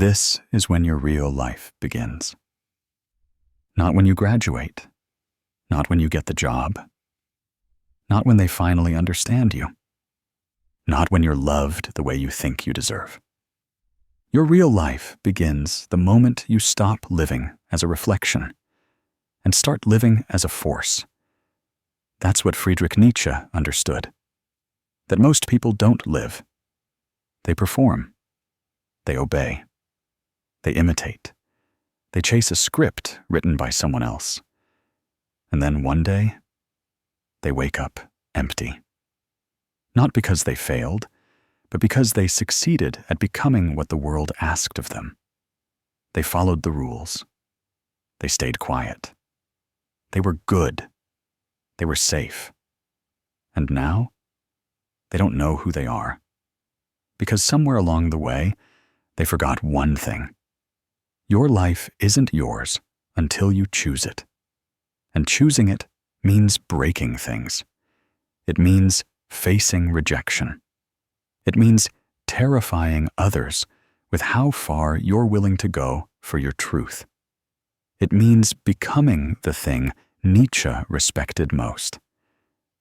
This is when your real life begins. Not when you graduate, not when you get the job, not when they finally understand you, not when you're loved the way you think you deserve. Your real life begins the moment you stop living as a reflection and start living as a force. That's what Friedrich Nietzsche understood, that most people don't live. They perform. They obey. They imitate. They chase a script written by someone else. And then one day, they wake up empty. Not because they failed, but because they succeeded at becoming what the world asked of them. They followed the rules. They stayed quiet. They were good. They were safe. And now, they don't know who they are. Because somewhere along the way, they forgot one thing. Your life isn't yours until you choose it. And choosing it means breaking things. It means facing rejection. It means terrifying others with how far you're willing to go for your truth. It means becoming the thing Nietzsche respected most,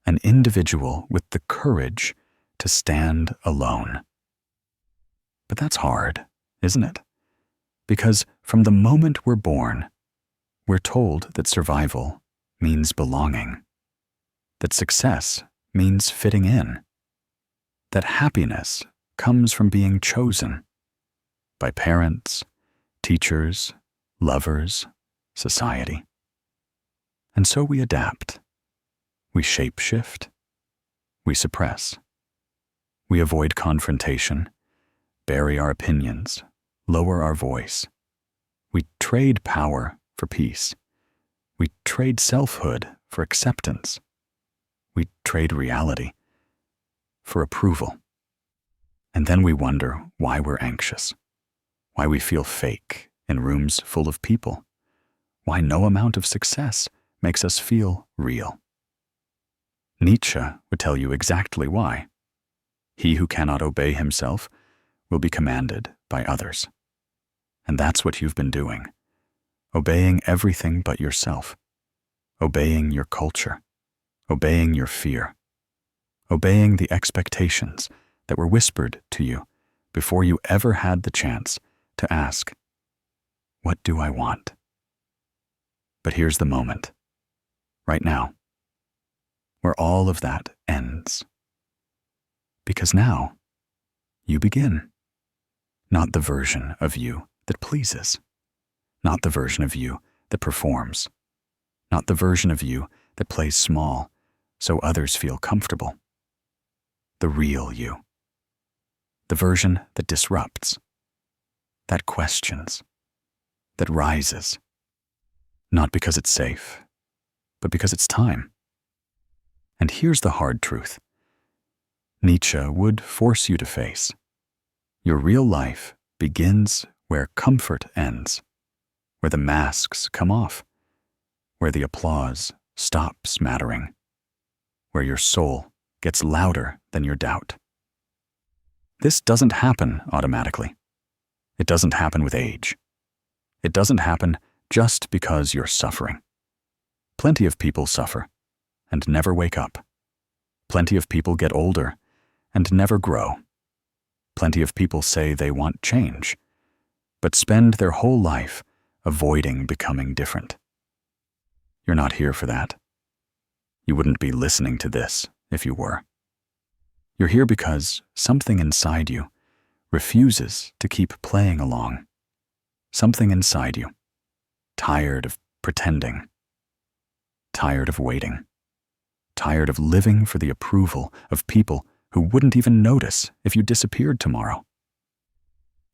an individual with the courage to stand alone. But that's hard, isn't it? Because from the moment we're born, we're told that survival means belonging, that success means fitting in, that happiness comes from being chosen by parents, teachers, lovers, society. And so we adapt. We shape-shift. We suppress. We avoid confrontation, bury our opinions, lower our voice. We trade power for peace. We trade selfhood for acceptance. We trade reality for approval. And then we wonder why we're anxious, why we feel fake in rooms full of people, why no amount of success makes us feel real. Nietzsche would tell you exactly why. He who cannot obey himself will be commanded by others. And that's what you've been doing, obeying everything but yourself, obeying your culture, obeying your fear, obeying the expectations that were whispered to you before you ever had the chance to ask, what do I want? But here's the moment, right now, where all of that ends. Because now, you begin. Not the version of you that pleases. Not the version of you that performs. Not the version of you that plays small so others feel comfortable. The real you. The version that disrupts. That questions. That rises. Not because it's safe, but because it's time. And here's the hard truth. Nietzsche would force you to face. Your real life begins where comfort ends, where the masks come off, where the applause stops mattering, where your soul gets louder than your doubt. This doesn't happen automatically. It doesn't happen with age. It doesn't happen just because you're suffering. Plenty of people suffer and never wake up. Plenty of people get older and never grow. Plenty of people say they want change, but spend their whole life avoiding becoming different. You're not here for that. You wouldn't be listening to this if you were. You're here because something inside you refuses to keep playing along. Something inside you, tired of pretending, tired of waiting, tired of living for the approval of people who wouldn't even notice if you disappeared tomorrow.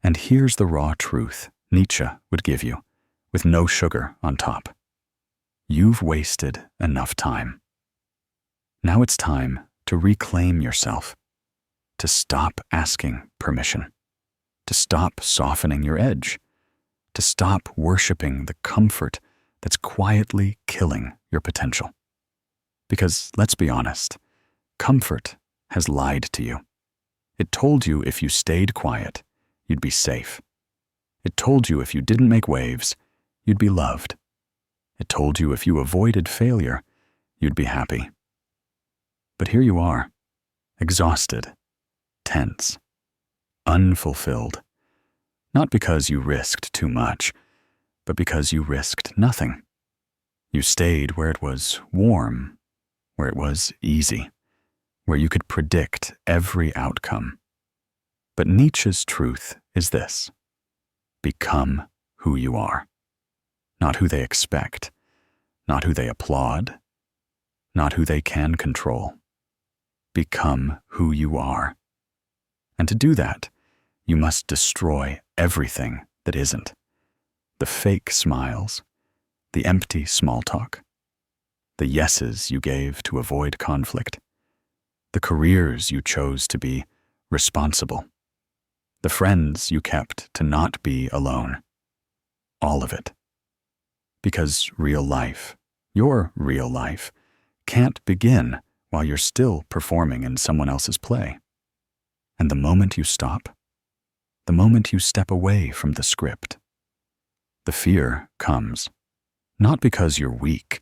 And here's the raw truth Nietzsche would give you, with no sugar on top. You've wasted enough time. Now it's time to reclaim yourself, to stop asking permission, to stop softening your edge, to stop worshiping the comfort that's quietly killing your potential. Because, let's be honest, comfort has lied to you. It told you if you stayed quiet, you'd be safe. It told you if you didn't make waves, you'd be loved. It told you if you avoided failure, you'd be happy. But here you are, exhausted, tense, unfulfilled, not because you risked too much, but because you risked nothing. You stayed where it was warm, where it was easy, where you could predict every outcome. But Nietzsche's truth is this: become who you are. Not who they expect, not who they applaud, not who they can control. Become who you are. And to do that, you must destroy everything that isn't. The fake smiles, the empty small talk, the yeses you gave to avoid conflict, the careers you chose to be responsible, the friends you kept to not be alone. All of it. Because real life, your real life, can't begin while you're still performing in someone else's play. And the moment you stop, the moment you step away from the script, the fear comes, not because you're weak,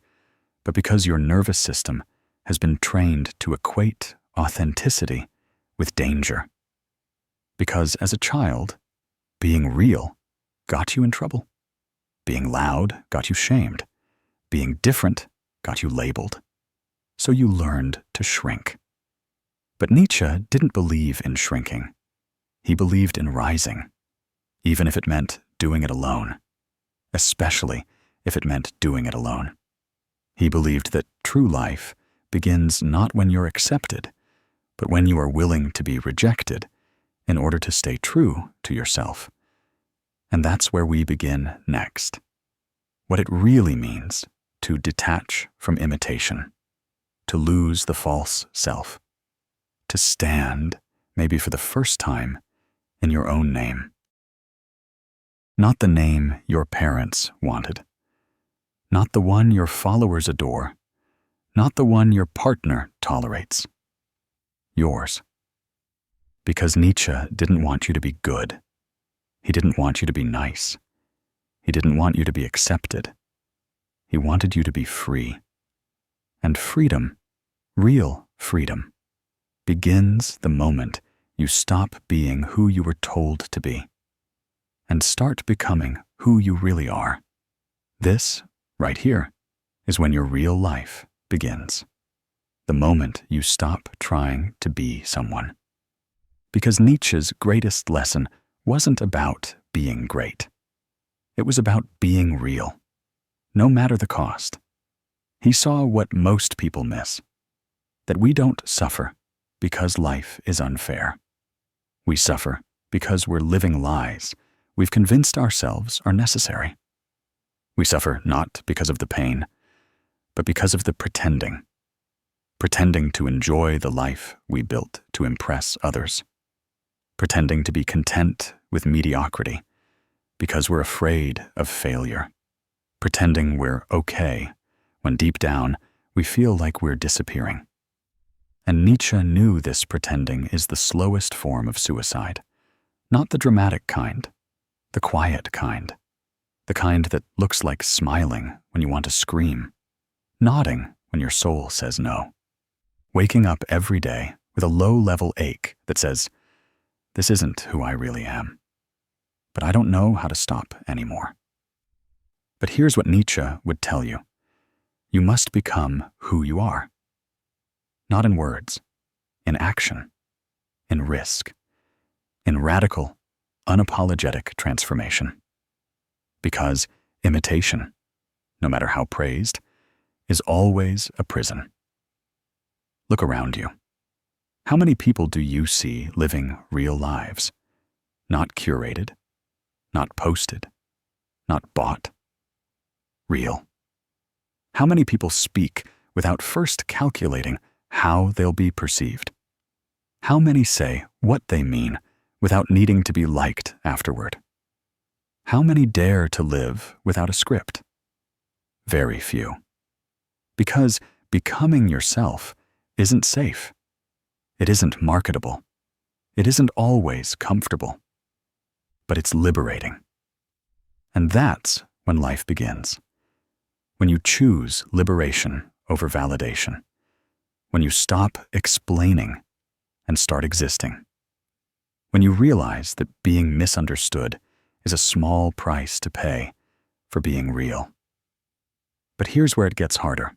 but because your nervous system has been trained to equate authenticity with danger. Because as a child, being real got you in trouble. Being loud got you shamed. Being different got you labeled. So you learned to shrink. But Nietzsche didn't believe in shrinking. He believed in rising, even if it meant doing it alone, especially if it meant doing it alone. He believed that true life begins not when you're accepted, but when you are willing to be rejected in order to stay true to yourself. And that's where we begin next. What it really means to detach from imitation, to lose the false self, to stand, maybe for the first time, in your own name. Not the name your parents wanted, not the one your followers adore, not the one your partner tolerates. Yours. Because Nietzsche didn't want you to be good. He didn't want you to be nice. He didn't want you to be accepted. He wanted you to be free. And freedom, real freedom, begins the moment you stop being who you were told to be and start becoming who you really are. This, right here, is when your real life begins. The moment you stop trying to be someone. Because Nietzsche's greatest lesson wasn't about being great. It was about being real, no matter the cost. He saw what most people miss, that we don't suffer because life is unfair. We suffer because we're living lies we've convinced ourselves are necessary. We suffer not because of the pain, but because of the pretending to enjoy the life we built to impress others, pretending to be content with mediocrity because we're afraid of failure, pretending we're okay when deep down we feel like we're disappearing. And Nietzsche knew this pretending is the slowest form of suicide, not the dramatic kind, the quiet kind, the kind that looks like smiling when you want to scream, nodding when your soul says no, waking up every day with a low-level ache that says, "This isn't who I really am, but I don't know how to stop anymore." But here's what Nietzsche would tell you. You must become who you are. Not in words, in action, in risk, in radical, unapologetic transformation. Because imitation, no matter how praised, is always a prison. Look around you. How many people do you see living real lives? Not curated, not posted, not bought. Real. How many people speak without first calculating how they'll be perceived? How many say what they mean without needing to be liked afterward? How many dare to live without a script? Very few. Because becoming yourself isn't safe. It isn't marketable. It isn't always comfortable. But it's liberating. And that's when life begins. When you choose liberation over validation. When you stop explaining and start existing. When you realize that being misunderstood is a small price to pay for being real. But here's where it gets harder.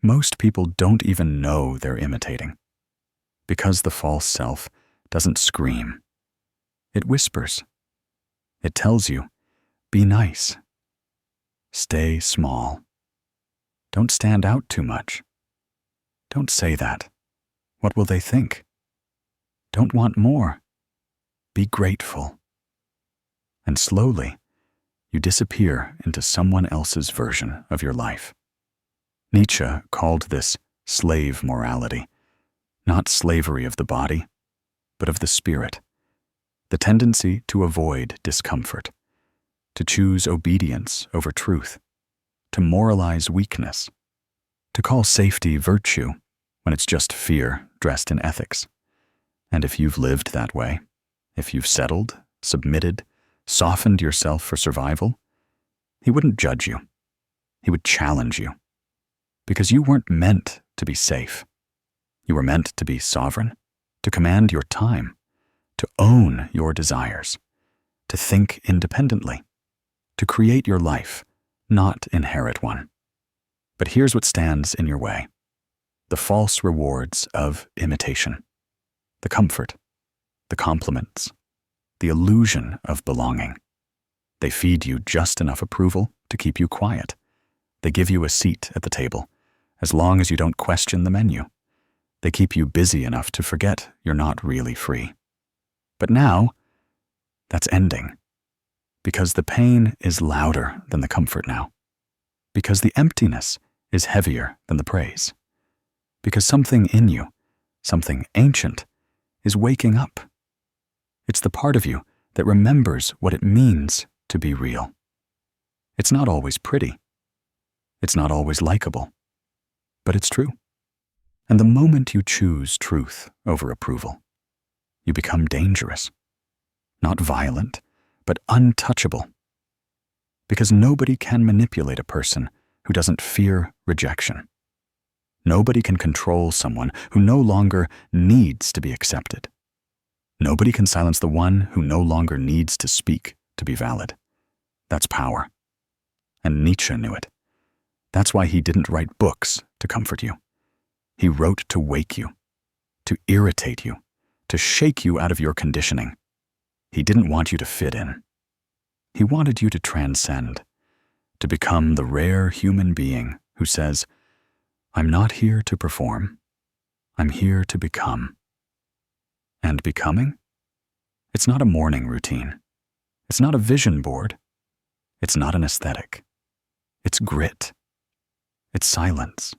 Most people don't even know they're imitating. Because the false self doesn't scream. It whispers. It tells you, be nice. Stay small. Don't stand out too much. Don't say that. What will they think? Don't want more. Be grateful. And slowly, you disappear into someone else's version of your life. Nietzsche called this slave morality, not slavery of the body, but of the spirit, the tendency to avoid discomfort, to choose obedience over truth, to moralize weakness, to call safety virtue when it's just fear dressed in ethics. And if you've lived that way, if you've settled, submitted, softened yourself for survival, he wouldn't judge you. He would challenge you. Because you weren't meant to be safe. You were meant to be sovereign, to command your time, to own your desires, to think independently, to create your life, not inherit one. But here's what stands in your way. The false rewards of imitation. The comfort, the compliments, the illusion of belonging. They feed you just enough approval to keep you quiet. They give you a seat at the table, as long as you don't question the menu. They keep you busy enough to forget you're not really free. But now, that's ending. Because the pain is louder than the comfort now. Because the emptiness is heavier than the praise. Because something in you, something ancient, is waking up. It's the part of you that remembers what it means to be real. It's not always pretty. It's not always likable. But it's true. And the moment you choose truth over approval, you become dangerous. Not violent, but untouchable. Because nobody can manipulate a person who doesn't fear rejection. Nobody can control someone who no longer needs to be accepted. Nobody can silence the one who no longer needs to speak to be valid. That's power. And Nietzsche knew it. That's why he didn't write books to comfort you. He wrote to wake you, to irritate you, to shake you out of your conditioning. He didn't want you to fit in. He wanted you to transcend, to become the rare human being who says, I'm not here to perform. I'm here to become. And becoming? It's not a morning routine. It's not a vision board. It's not an aesthetic. It's grit. It's silence.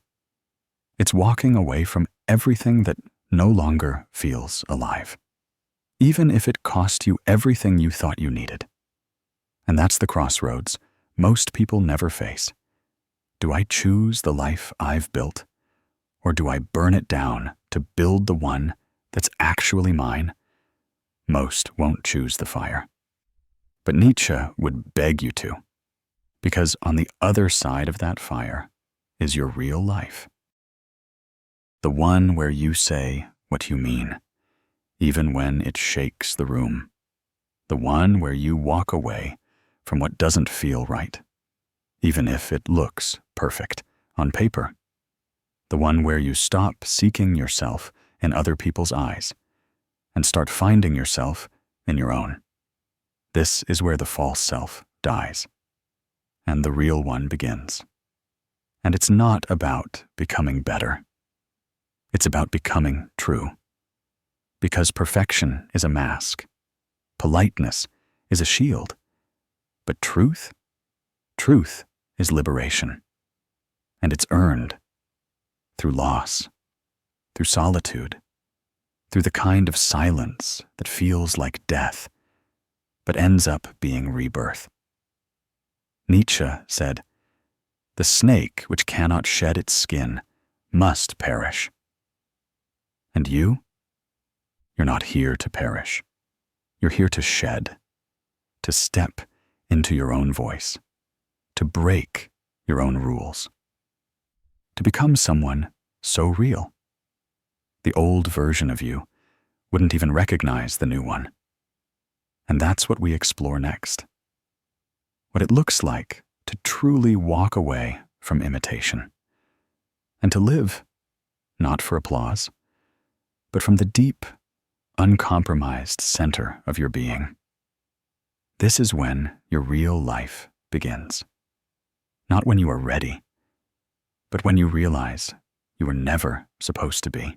It's walking away from everything that no longer feels alive, even if it cost you everything you thought you needed. And that's the crossroads most people never face. Do I choose the life I've built, or do I burn it down to build the one that's actually mine? Most won't choose the fire. But Nietzsche would beg you to, because on the other side of that fire is your real life. The one where you say what you mean, even when it shakes the room. The one where you walk away from what doesn't feel right, even if it looks perfect on paper. The one where you stop seeking yourself in other people's eyes and start finding yourself in your own. This is where the false self dies and the real one begins. And it's not about becoming better. It's about becoming true. Because perfection is a mask. Politeness is a shield. But truth is liberation. And it's earned through loss, through solitude, through the kind of silence that feels like death, but ends up being rebirth. Nietzsche said, "The snake which cannot shed its skin must perish." And you're not here to perish. You're here to shed, to step into your own voice, to break your own rules, to become someone so real. The old version of you wouldn't even recognize the new one. And that's what we explore next. What it looks like to truly walk away from imitation and to live not for applause, but from the deep, uncompromised center of your being. This is when your real life begins. Not when you are ready, but when you realize you were never supposed to be.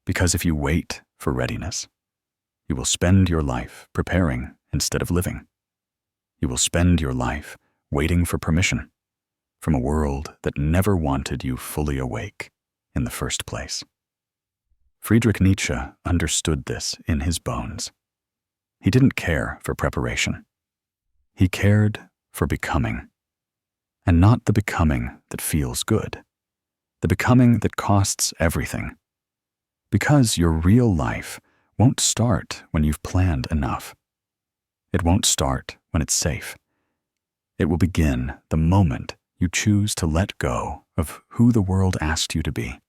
Because if you wait for readiness, you will spend your life preparing instead of living. You will spend your life waiting for permission from a world that never wanted you fully awake in the first place. Friedrich Nietzsche understood this in his bones. He didn't care for preparation. He cared for becoming. And not the becoming that feels good, the becoming that costs everything. Because your real life won't start when you've planned enough. It won't start when it's safe. It will begin the moment you choose to let go of who the world asked you to be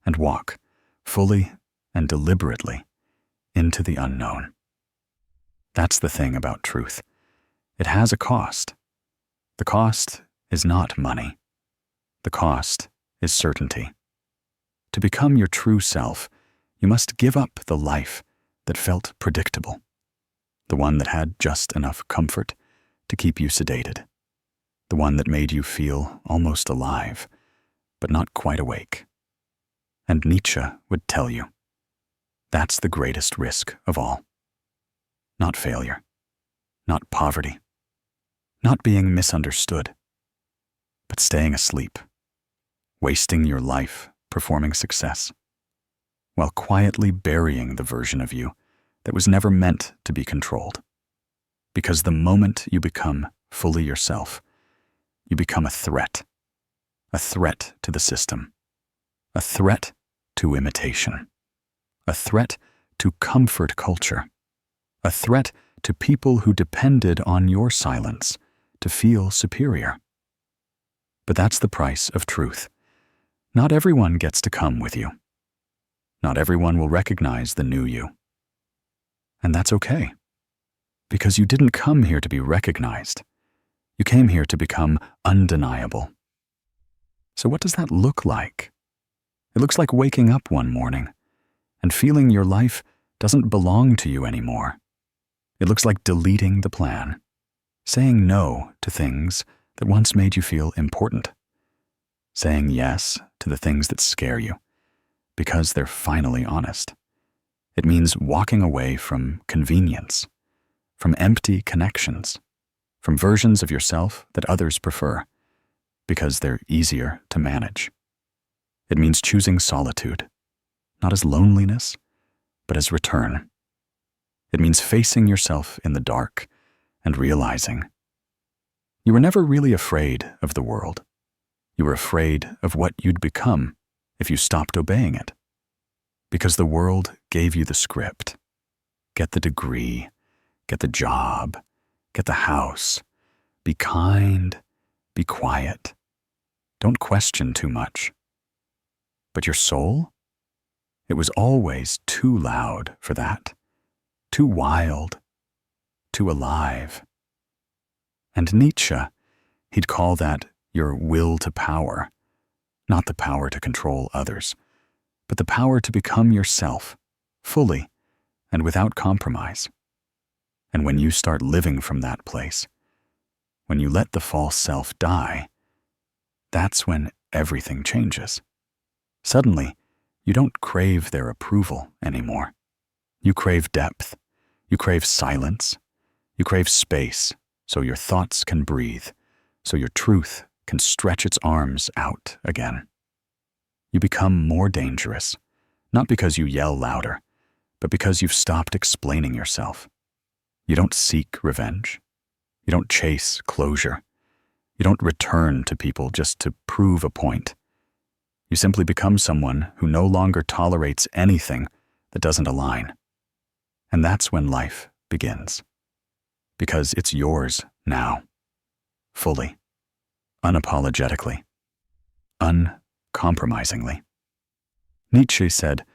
and walk fully and deliberately into the unknown. That's the thing about truth. It has a cost. The cost is not money. The cost is certainty. To become your true self, you must give up the life that felt predictable, the one that had just enough comfort to keep you sedated, the one that made you feel almost alive, but not quite awake. And Nietzsche would tell you, that's the greatest risk of all. Not failure, not poverty, not being misunderstood, but staying asleep, wasting your life performing success, while quietly burying the version of you that was never meant to be controlled. Because the moment you become fully yourself, you become a threat to the system, a threat to imitation, a threat to comfort culture, a threat to people who depended on your silence to feel superior. But that's the price of truth. Not everyone gets to come with you. Not everyone will recognize the new you. And that's okay, because you didn't come here to be recognized. You came here to become undeniable. So what does that look like? It looks like waking up one morning and feeling your life doesn't belong to you anymore. It looks like deleting the plan, saying no to things that once made you feel important, saying yes to the things that scare you because they're finally honest. It means walking away from convenience, from empty connections, from versions of yourself that others prefer because they're easier to manage. It means choosing solitude, not as loneliness, but as return. It means facing yourself in the dark and realizing you were never really afraid of the world. You were afraid of what you'd become if you stopped obeying it. Because the world gave you the script. Get the degree, get the job, get the house, be kind, be quiet. Don't question too much. But your soul? It was always too loud for that, too wild, too alive. And Nietzsche, he'd call that your will to power, not the power to control others, but the power to become yourself, fully and without compromise. And when you start living from that place, when you let the false self die, that's when everything changes. Suddenly, you don't crave their approval anymore. You crave depth. You crave silence. You crave space so your thoughts can breathe, so your truth can stretch its arms out again. You become more dangerous, not because you yell louder, but because you've stopped explaining yourself. You don't seek revenge. You don't chase closure. You don't return to people just to prove a point. You simply become someone who no longer tolerates anything that doesn't align. And that's when life begins. because it's yours now, fully, unapologetically, uncompromisingly. Nietzsche said,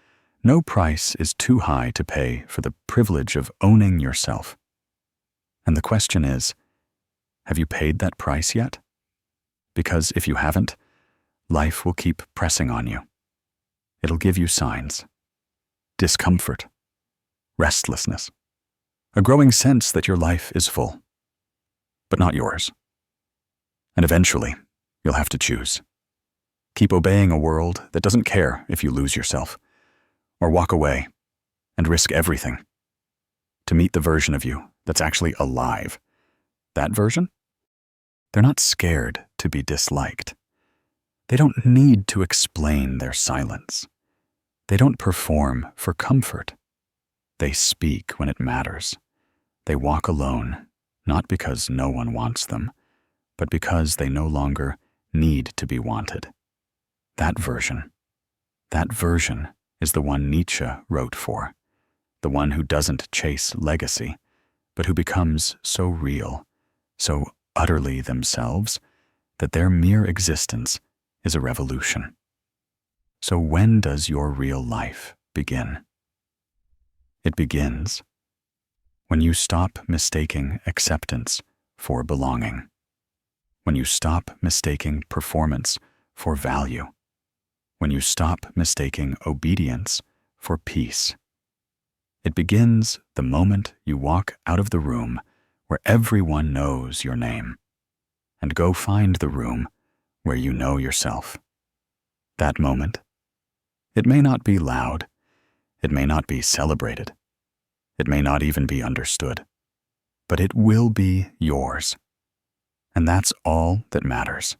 "No price is too high to pay for the privilege of owning yourself." And the question is, have you paid that price yet? Because if you haven't, life will keep pressing on you. It'll give you signs: discomfort, restlessness, a growing sense that your life is full, but not yours. And eventually, you'll have to choose. Keep obeying a world that doesn't care if you lose yourself, or walk away and risk everything to meet the version of you that's actually alive. That version? They're not scared to be disliked. They don't need to explain their silence. They don't perform for comfort. They speak when it matters. They walk alone, not because no one wants them, but because they no longer need to be wanted. That version is the one Nietzsche wrote for, the one who doesn't chase legacy, but who becomes so real, so utterly themselves, that their mere existence is a revolution. So when does your real life begin? It begins when you stop mistaking acceptance for belonging, when you stop mistaking performance for value, when you stop mistaking obedience for peace. It begins the moment you walk out of the room where everyone knows your name, and go find the room where you know yourself. That moment, it may not be loud, it may not be celebrated, it may not even be understood, but it will be yours. And that's all that matters.